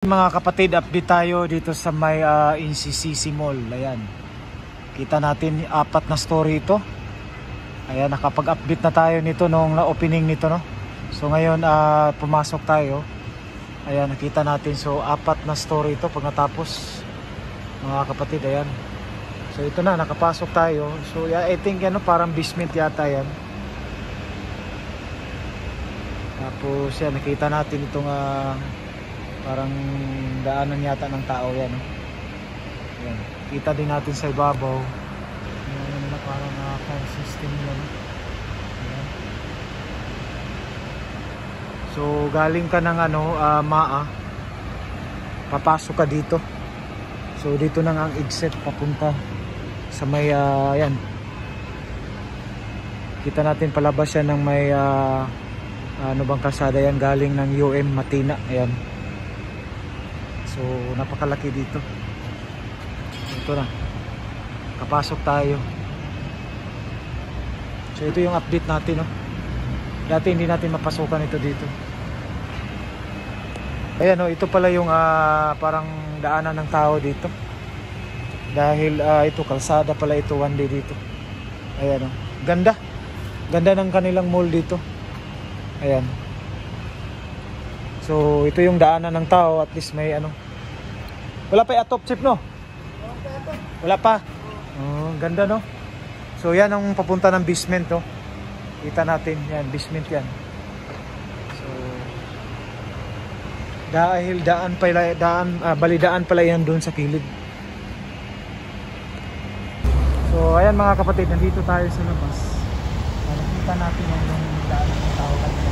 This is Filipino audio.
Mga kapatid, update tayo dito sa may NCCC Mall. Ayan, kita natin 4 na story ito. Ayan, nakapag-update na tayo nito nung opening nito, no? So ngayon pumasok tayo. Ayan, nakita natin. So 4 na story ito pag natapos, mga kapatid. Ayan, so ito na, nakapasok tayo. So yeah, I think ano, parang basement yata yan. Tapos yan, nakita natin itong parang daanan yata ng tao yan, no? Ayan, kita din natin sa ibabaw. Ayan, na parang fire system yan. Ayan. So galing ka ng MAA, papasok ka dito. So dito na nga ang exit papunta sa may ayan, kita natin palabas yan ng may ano bang kalsada yan, galing ng UM Matina. Ayan, so napakalaki dito. Ito na, kapasok tayo. So ito yung update natin, no? Dati hindi natin mapasukan ito dito. Ayan, no, ito pala yung parang daanan ng tao dito. Dahil ito kalsada pala ito, one day dito. Ayan, no, ganda. Ganda ng kanilang mall dito. Ayan. So ito yung daanan ng tao, at least may ano. Wala pa atop chip, no? Wala pa. Oh, ganda, no? So yan ang papunta ng basement, no? Kita natin yan, basement yan. So dahil balidaan pala yan doon sa kilid. So ayan mga kapatid, nandito tayo sa labas. Nakita natin yung daanan ng tao kanina.